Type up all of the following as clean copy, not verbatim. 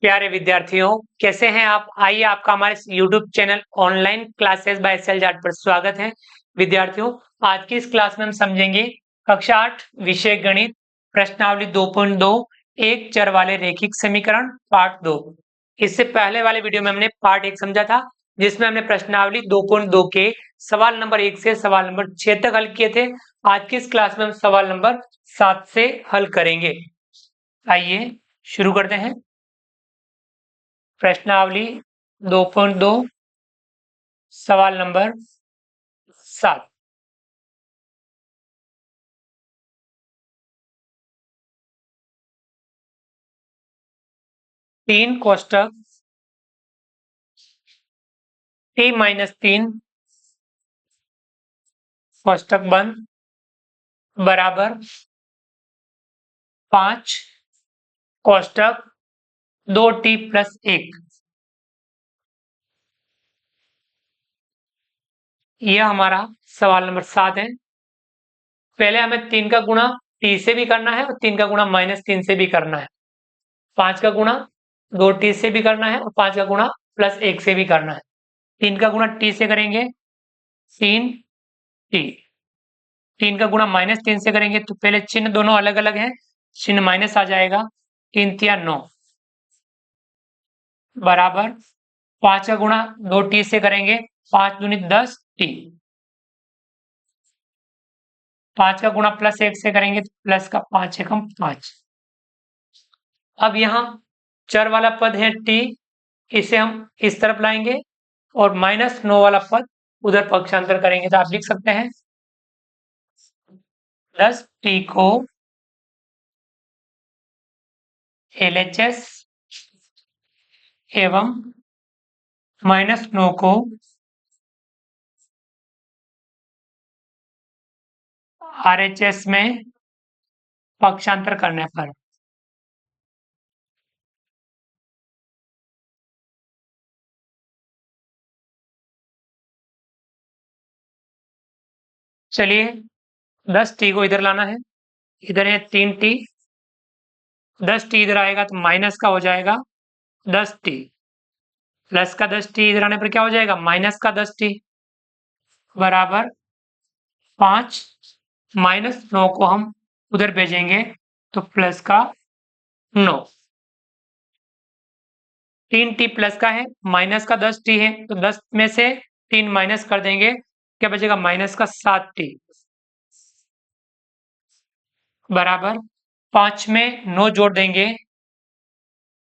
प्यारे विद्यार्थियों, कैसे हैं आप? आइए आपका हमारे YouTube channel online classes by सेल जाट पर स्वागत है। विद्यार्थियों, आज की इस क्लास में हम समझेंगे कक्षा 8 विषय गणित प्रश्नावली 2.2 एक चर वाले रैखिक समीकरण पार्ट 2। इससे पहले वाले वीडियो में हमने पार्ट 1 समझा था, जिसमें हमने प्रश्नावली 2.2 के सवाल नंबर 1 से सवाल नंबर 6 तक हल किए थे। आज की इस क्लास में हम सवाल नंबर 7 से हल करेंगे। आइए शुरू करते हैं। प्रश्नावली 2.2 सवाल नंबर 7। तीन कोष्टक t-3 कोष्टक बंद बराबर 5 कोष्टक 2t+1। यह हमारा सवाल नंबर 7 है। पहले हमें 3 का गुणा t से भी करना है और 3 का गुणा -3 से भी करना है। 5 का गुणा 2t से भी करना है और 5 का गुणा +1 से भी करना है। 3 का गुणा t से करेंगे 3t, 3 का गुणा -3 से करेंगे तो पहले चिन्ह दोनों अलग अलग हैं, चिन्ह माइनस आ जाएगा। 3 तिया 9 बराबर 5 का गुणा 2t से करेंगे 5 दूनी 10t, 5 का गुणा +1 से करेंगे तो प्लस का 5 एकम 5। अब यहाँ चर वाला पद है t, इसे हम इस तरफ लाएंगे और -9 वाला पद उधर पक्षांतर करेंगे तो आप लिख सकते हैं 10t को LHS एवं -9 को RHS में पक्षांतर करने पर चलिए 10t को इधर लाना है, इधर है 3t, 10t इधर आएगा तो माइनस का हो जाएगा 10t, प्लस का 10t इधर आने पर क्या हो जाएगा माइनस का 10t बराबर 5 -9 को हम उधर भेजेंगे तो प्लस का 9। 3t प्लस का है, माइनस का 10t है तो 10 में से 3 माइनस कर देंगे, क्या बचेगा माइनस का 7t बराबर 5 में 9 जोड़ देंगे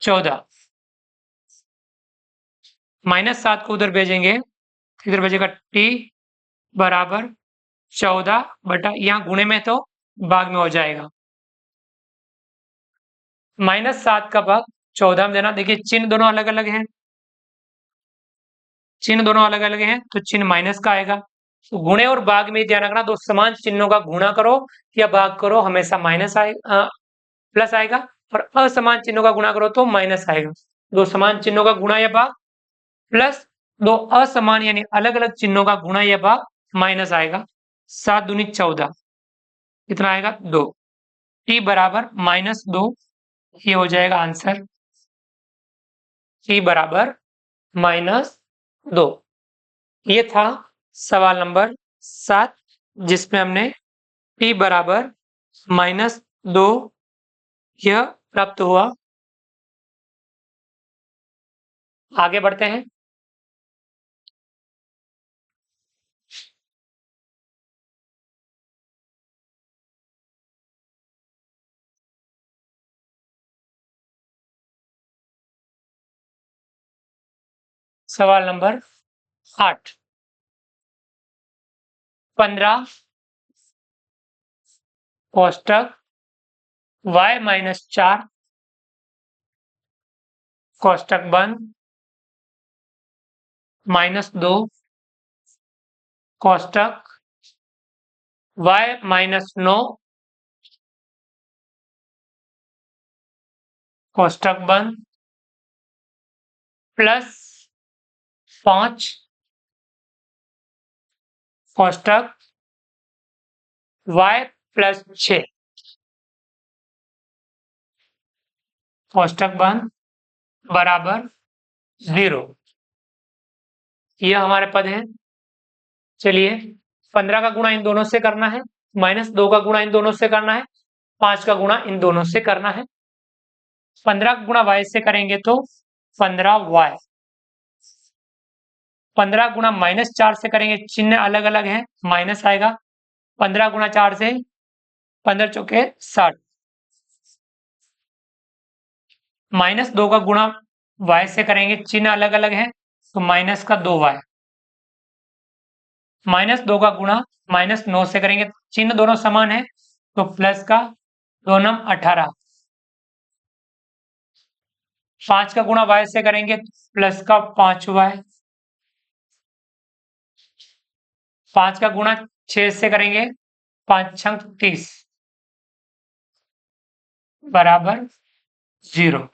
14, -7 को उधर भेजेंगे इधर बचेगा t बराबर 14 बटा, यहाँ गुणे में तो भाग में हो जाएगा -7 का भाग 14 में देना। देखिए चिन्ह दोनों अलग अलग हैं, चिन्ह दोनों अलग अलग हैं तो चिन्ह माइनस का आएगा। तो गुणे और भाग में ध्यान रखना, दो समान चिन्हों का गुणा करो या भाग करो हमेशा माइनस आएगा, प्लस आएगा, और असमान चिन्हों का गुणा करो तो माइनस आएगा। दो समान चिन्हों का गुणा या भाग प्लस दो असमान यानी अलग अलग चिन्हों का गुणा या भाग माइनस आएगा। 7 दूनी 14, कितना आएगा 2, t बराबर -2, ये हो जाएगा आंसर, t बराबर -2। ये था सवाल नंबर 7, जिसमें हमने t बराबर -2 यह प्राप्त हुआ। आगे बढ़ते हैं। सवाल नंबर 8, 15 कोष्टक y-4 कोष्टक बंद -2 कोष्टक y-9 कोष्टक बंद प्लस 5 कोष्टक y+6 कोष्टक बंद बराबर 0। यह हमारे पद है। चलिए 15 का गुणा इन दोनों से करना है, -2 का गुणा इन दोनों से करना है, 5 का गुणा इन दोनों से करना है। 15 का गुणा y से करेंगे तो 15y। 15 गुणा -4 से करेंगे, चिन्ह अलग अलग है, माइनस आएगा। 15 गुणा 4 से 15 चौके 60। -2 का गुणा y से करेंगे, चिन्ह अलग अलग है, तो माइनस का 2y। -2 का गुणा -9 से करेंगे, चिन्ह दोनों समान है, तो प्लस का 2 9 18। 5 का गुणा y से करेंगे, प्लस का 5y। 5 का गुणा 6 से करेंगे, 5 छंग 30 बराबर 0।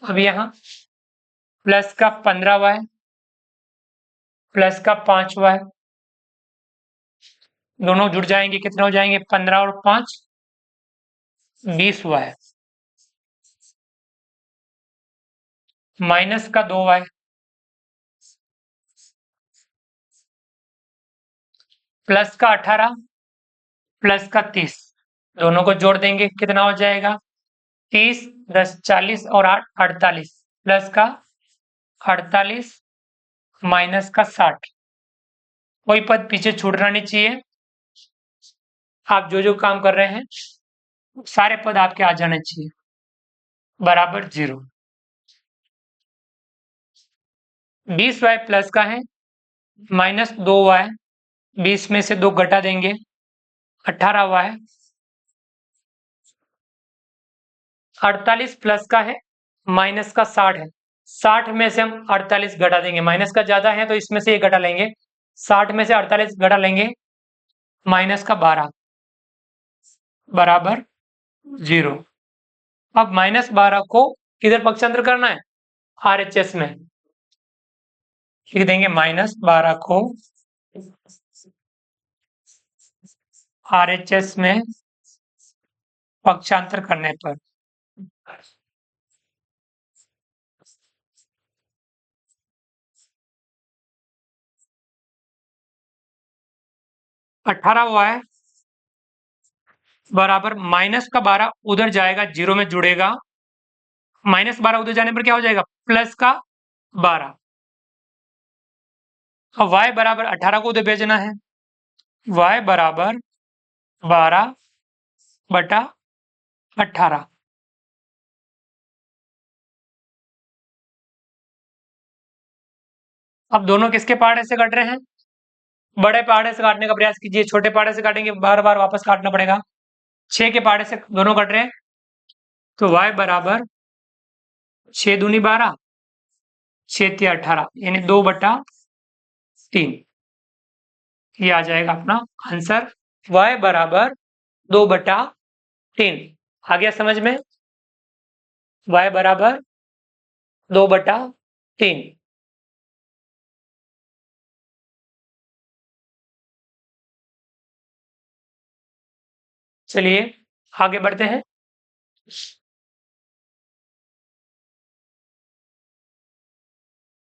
अब यहाँ प्लस का 15y प्लस का 5y दोनों जुड़ जाएंगे, कितने हो जाएंगे? 15 और 5 20y माइनस का 2y प्लस का 18 प्लस का 30 दोनों को जोड़ देंगे, कितना हो जाएगा? 30 10 40 और 8 48 प्लस का 48 माइनस का 60। कोई पद पीछे छूटना नहीं चाहिए। आप जो जो काम कर रहे हैं सारे पद आपके आ जाने चाहिए, बराबर 0। 20y प्लस का है, -2y 20 में से 2 घटा देंगे, 18y। 48 प्लस का है, माइनस का 60 है, 60 में से हम 48 घटा देंगे, माइनस का ज्यादा है तो इसमें से ये घटा लेंगे, 60 में से 48 घटा लेंगे, माइनस का 12 बराबर 0। अब -12 को किधर पक्षांतर करना है? RHS में लिख देंगे, -12 को RHS में पक्षांतर करने पर 18y बराबर माइनस का 12 उधर जाएगा, 0 में जुड़ेगा, -12 उधर जाने पर क्या हो जाएगा? प्लस का 12। अब y बराबर 18 को उधर भेजना है, y बराबर 12 बटा 18। अब दोनों किसके पहाड़े से कट रहे हैं? बड़े पहाड़े से काटने का प्रयास कीजिए, छोटे पहाड़े से काटेंगे बार बार वापस काटना पड़ेगा। 6 के पहाड़े से दोनों कट रहे हैं, तो y बराबर 6 दूनी 12 6 तिया 18 यानी 2 बटा 3। ये आ जाएगा अपना आंसर, y बराबर 2 बटा 3। आ गया समझ में? y बराबर 2 बटा 3। चलिए आगे बढ़ते हैं।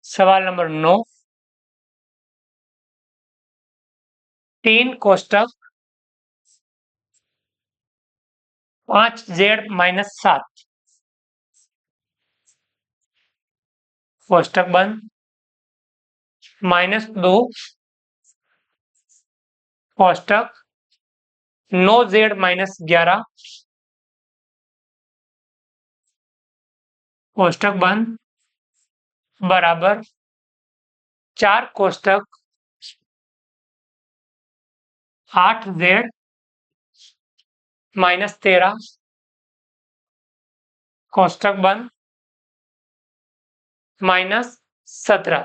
सवाल नंबर 9, 3 कोष्टक 5z - 7 कोष्टक बंद, -2 कोष्टक 9z - 11 कोष्टक बंद बराबर 4 कोष्टक 8z - 13 कोष्टक बंद -17।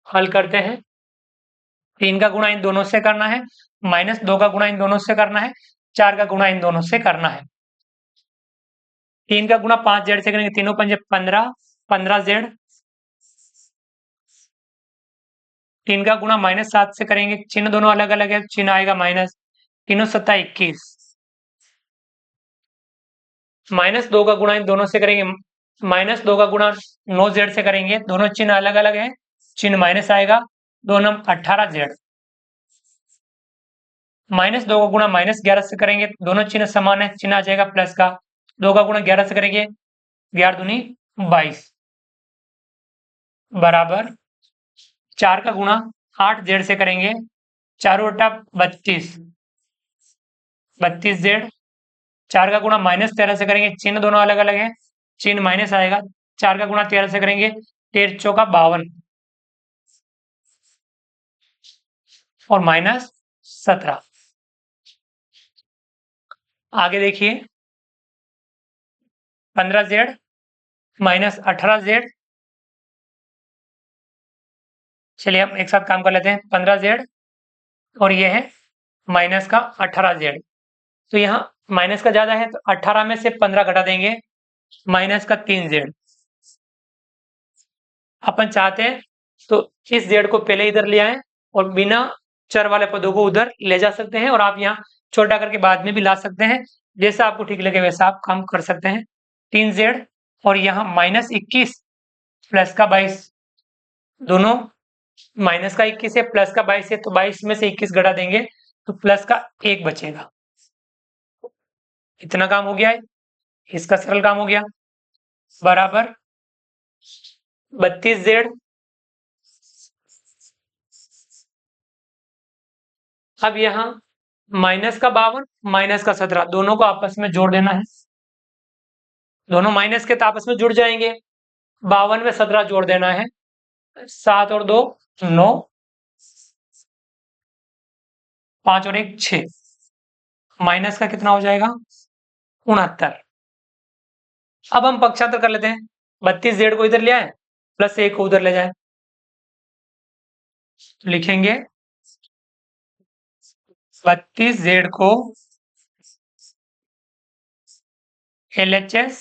हल करते हैं। 3 का गुणा इन दोनों से करना है, -2 का गुणा इन दोनों से करना है, 4 का गुणा इन दोनों से करना है। 3 का गुणा 5z से करेंगे, तीनों पंजे 15 15z। 3 का गुणा -7 से करेंगे, चिन्ह दोनों अलग अलग है, चिन्ह आएगा माइनस, तीनों 7 21 -2 का गुणा इन दोनों से करेंगे, -2 का गुणा 9z से करेंगे, दोनों चिन्ह अलग अलग है, चिन्ह माइनस आएगा, 2 नम 18z, -2 का गुणा -11 से करेंगे, दोनों चिन्ह समान है, चिन्ह आ जाएगा प्लस का, 2 का गुणा 11 से करेंगे, 11 दूनी 22 बराबर 4 का गुणा 8z से करेंगे, 4 बटा 32 32z, 4 का गुणा -13 से करेंगे, चिन्ह दोनों अलग अलग है, चिन्ह माइनस आएगा, 4 का गुणा 13 से करेंगे, 13 चौका 52 और -17। आगे देखिए 15z -18z, चलिए हम एक साथ काम कर लेते हैं, 15z और ये है माइनस का 18z, तो यहाँ माइनस का ज्यादा है तो 18 में से 15 घटा देंगे, माइनस का 3z, अपन चाहते हैं तो इस z को पहले इधर ले आए और बिना चर वाले पदों को उधर ले जा सकते हैं, और आप यहाँ छोटा करके बाद में भी ला सकते हैं, जैसा आपको ठीक लगे वैसा आप काम कर सकते हैं। 3z और यहाँ -21 प्लस का 22, दोनों माइनस का 21 है प्लस का 22 है, तो 22 में से 21 घटा देंगे तो प्लस का 1 बचेगा। इतना काम हो गया है, इसका सरल काम हो गया, बराबर 32z, अब यहाँ माइनस का 52 माइनस का 17, दोनों को आपस में जोड़ देना है, दोनों माइनस के तो आपस में जुड़ जाएंगे, 52 में 17 जोड़ देना है, 7 और 2 9, 5 और 1 6, माइनस का कितना हो जाएगा 69। अब हम पक्षांतर कर लेते हैं, 32z को इधर ले आए प्लस 1 को उधर ले जाए, तो लिखेंगे 32z को LHS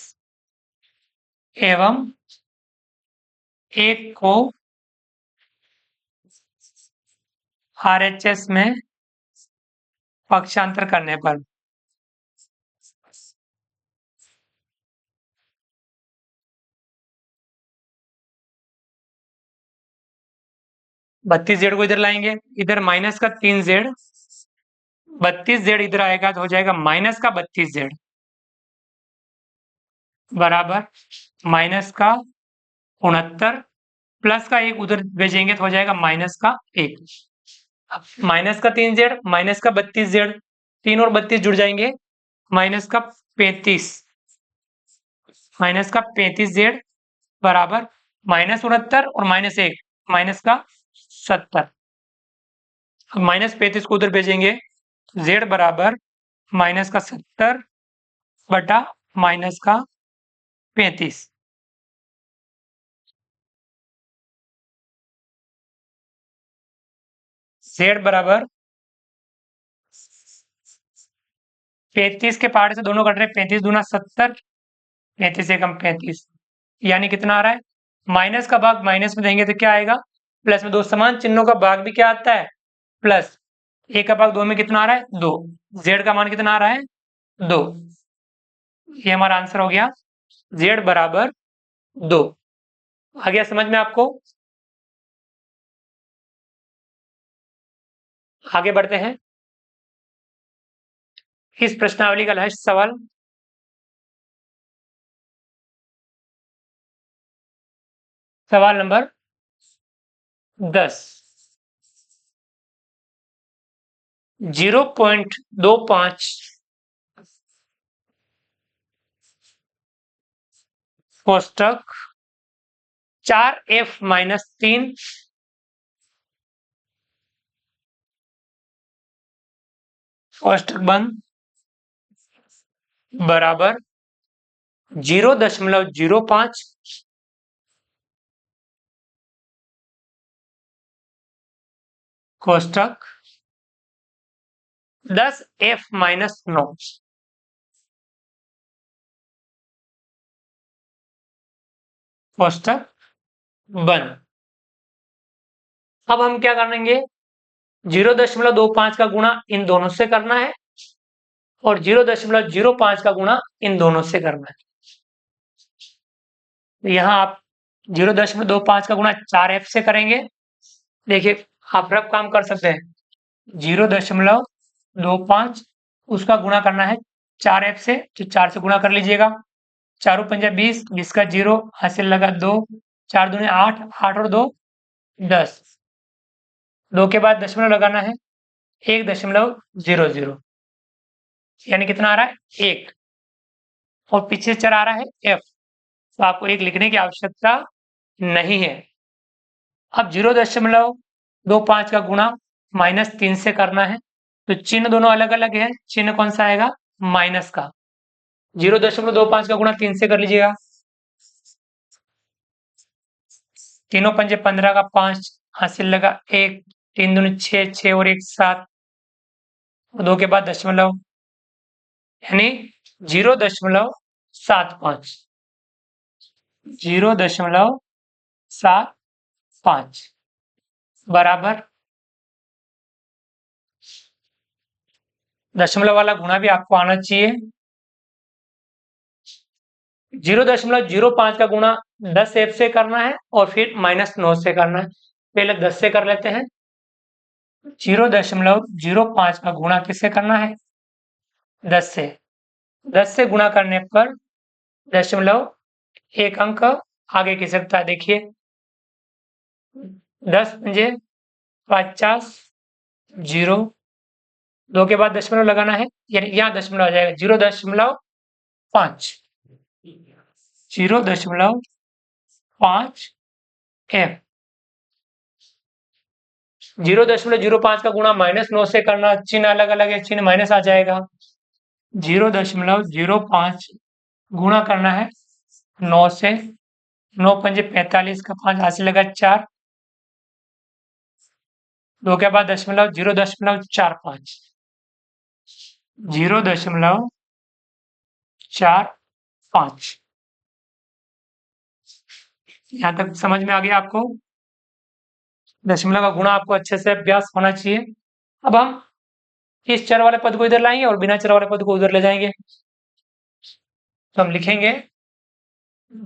एवं 1 को RHS में पक्षांतर करने पर 32z को इधर लाएंगे, इधर माइनस का 3z, 32z इधर आएगा तो हो जाएगा माइनस का 32z बराबर माइनस का 69, प्लस का 1 उधर भेजेंगे तो हो जाएगा माइनस का 1, माइनस का 3z माइनस का 32z, 3 और 32 जुड़ जाएंगे, माइनस का 35, माइनस का 35z बराबर -69 और -1 माइनस का 70, अब -35 को उधर भेजेंगे, z बराबर माइनस का 70 बटा माइनस का 35, z बराबर 35 के पार्ट से दोनों कट रहे, 35 दूना 70, 35 एकम 35, यानी कितना आ रहा है, माइनस का भाग माइनस में देंगे तो क्या आएगा प्लस में, दो समान चिन्हों का भाग भी क्या आता है प्लस, एक का भाग 2 में कितना आ रहा है 2, z का मान कितना आ रहा है 2, ये हमारा आंसर हो गया, z बराबर 2। आ गया समझ में आपको? आगे बढ़ते हैं, इस प्रश्नावली का लास्ट सवाल, सवाल नंबर 10, 0.25 कोष्टक 4f-3 कोष्टक बंद बराबर 0.05 कोष्टक 10f-9 कोष्टक बंद। अब हम क्या करेंगे, 0.25 का गुणा इन दोनों से करना है और 0.05 का गुणा इन दोनों से करना है। तो यहाँ आप 0.25 का गुणा 4f से करेंगे। देखिए आप रफ काम कर सकते हैं, 0.25 उसका गुणा करना है 4f से, तो 4 से गुणा कर लीजिएगा। 4 पंजा 20, 20 का 0, हासिल लगा 2, 4 दूनी 8, 8 और 2 10, 2 के बाद दशमलव लगाना है 1.00, यानी कितना आ रहा है 1, और पीछे चर आ रहा है f, तो आपको 1 लिखने की आवश्यकता नहीं है। अब 0.25 का गुणा -3 से करना है, तो चिन्ह दोनों अलग अलग है, चिन्ह कौन सा आएगा माइनस का। 0.25 का गुणा 3 से कर लीजिएगा, तीनों पंजे 15 का 5, हासिल लगा 1, 3 दूनी 6, 6 और 1 7, 2 के बाद दशमलव, यानी 0.75, 0.75 बराबर, दशमलव वाला गुणा भी आपको आना चाहिए। 0.05 का गुणा 10f से करना है और फिर -9 से करना है। पहले 10 से कर लेते हैं। 0.05 का गुणा किससे करना है 10 से, 10 से गुणा करने पर दशमलव एक अंक आगे की सकता है। देखिए 10 पंजे 50, 0, 2 के बाद दशमलव लगाना है, यानी यहाँ दशमलव आ जाएगा 0.5, 0.5 f। 0.05 का गुणा -9 से करना, चिन्ह अलग अलग है, चिन्ह माइनस आ जाएगा। 0.05 गुणा करना है 9 से, 9 पंजे 45 का 5, हासिल लगा 4, 2 के बाद दशमलव 0.45, 0.45। यहाँ तक समझ में आ गया आपको? दशमलव का गुणा आपको अच्छे से अभ्यास होना चाहिए। अब हम इस चर वाले पद को इधर लाएंगे और बिना चर वाले पद को उधर ले जाएंगे, तो हम लिखेंगे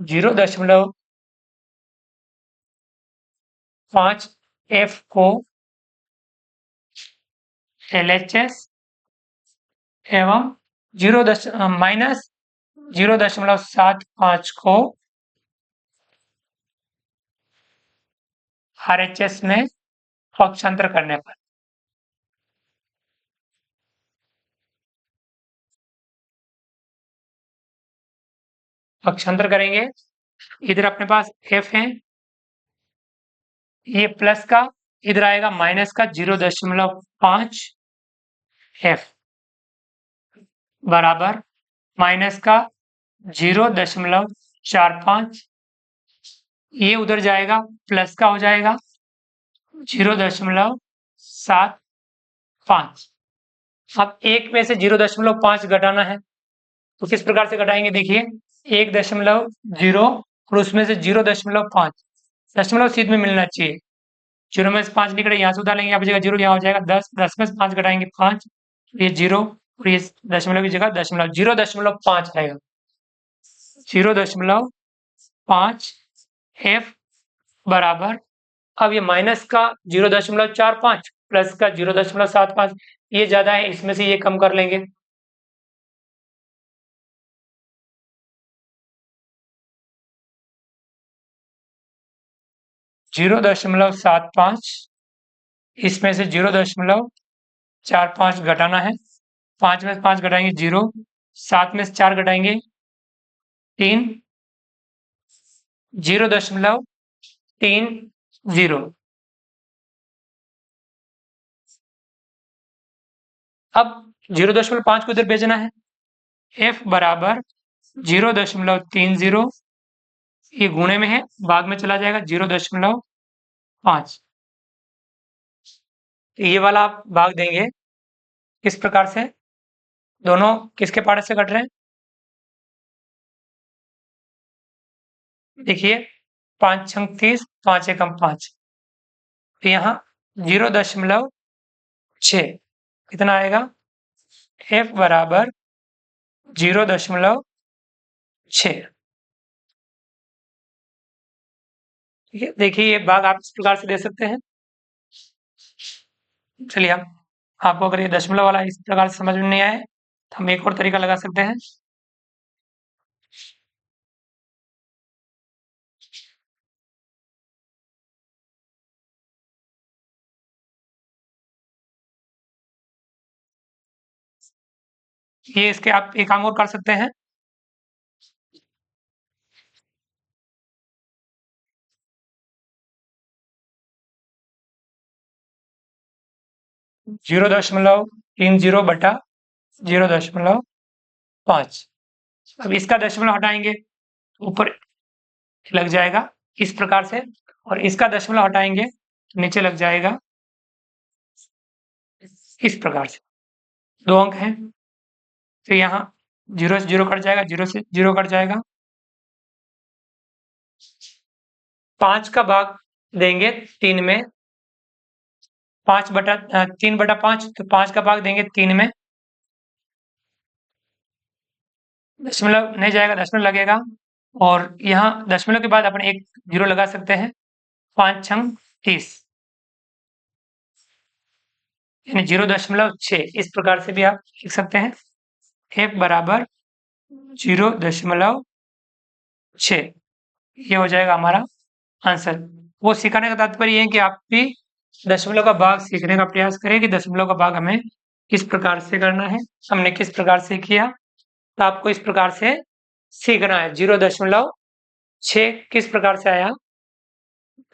0.5 f को LHS एवं -0.75 को RHS में पक्षांतर करने पर। पक्षांतर करेंगे, इधर अपने पास f है, ये प्लस का इधर आएगा माइनस का 0.5 f बराबर माइनस का 0.45, ये उधर जाएगा प्लस का हो जाएगा 0.75। अब एक में से 0.5 घटाना है, तो किस प्रकार से घटाएंगे देखिए, 1.0 और उसमें से 0.5, दशमलव सीध में मिलना चाहिए। 0 में से 5 निकले, यहाँ से उतार लेंगे, यहाँ बचेगा 0, यहाँ हो जाएगा 10, 10 में से 5 घटाएंगे 5, ये 0 और ये दशमलव की जगह दशमलव 0.5 आएगा। 0.5 f बराबर, अब ये माइनस का 0.45 प्लस का 0.75, ये ज्यादा है, इसमें से ये कम कर लेंगे। जीरो दशमलव 75, इसमें से 0.45 घटाना है, 5 में से 5 घटाएंगे 0, 7 में से 4 घटाएंगे 3, 0.30। अब 0.5 को इधर भेजना है, f बराबर 0.30, ये गुणे में है, भाग में चला जाएगा 0.5। तो ये वाला आप भाग देंगे किस प्रकार से, दोनों किसके पारे से घट रहे हैं, देखिए 5 छंग 30, 5 एकम 5, तो यहाँ 0.6 कितना आएगा f बराबर 0.6। ठीक है, देखिए ये भाग आप इस प्रकार से दे सकते हैं। चलिए आपको अगर ये दशमलव वाला इस प्रकार से समझ में नहीं आए तो हम एक और तरीका लगा सकते हैं। ये इसके आप एक काम और कर सकते हैं। जीरो दशमलव 30 बटा 0.5। अब इसका दशमलव हटाएंगे ऊपर लग जाएगा इस प्रकार से, और इसका दशमलव हटाएंगे तो नीचे लग जाएगा इस प्रकार से। 2 अंक हैं तो यहाँ 0 से 0 कट जाएगा, 0 से 0 कट जाएगा। 5 का भाग देंगे 3 में, 3/5, तो 5 का भाग देंगे 3 में, दशमलव नहीं जाएगा, दशमलव लगेगा, और यहाँ दशमलव के बाद अपन एक 0 लगा सकते हैं। 5 छंग 30 यानी 0.6। इस प्रकार से भी आप लिख सकते हैं। f बराबर 0.6, ये हो जाएगा हमारा आंसर। वो सिखाने का तात्पर्य है कि आप भी दशमलव का भाग सीखने का प्रयास करें कि दशमलव का भाग हमें किस प्रकार से करना है। हमने किस प्रकार से किया, तो आपको इस प्रकार से सीखना है। 0.6 किस प्रकार से आया,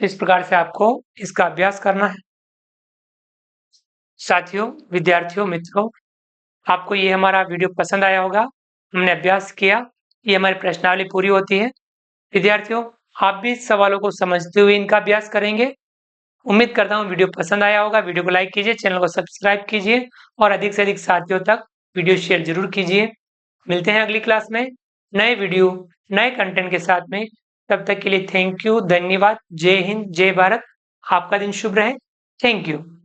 इस प्रकार से आपको इसका अभ्यास करना है। साथियों, विद्यार्थियों, मित्रों, आपको ये हमारा वीडियो पसंद आया होगा। हमने अभ्यास किया, ये हमारी प्रश्नावली पूरी होती है। विद्यार्थियों, आप भी सवालों को समझते हुए इनका अभ्यास करेंगे। उम्मीद करता हूँ वीडियो पसंद आया होगा। वीडियो को लाइक कीजिए, चैनल को सब्सक्राइब कीजिए और अधिक से अधिक साथियों तक वीडियो शेयर जरूर कीजिए। मिलते हैं अगली क्लास में नए वीडियो, नए कंटेंट के साथ में। तब तक के लिए थैंक यू, धन्यवाद, जय हिंद, जय भारत। आपका दिन शुभ रहे। Thank you.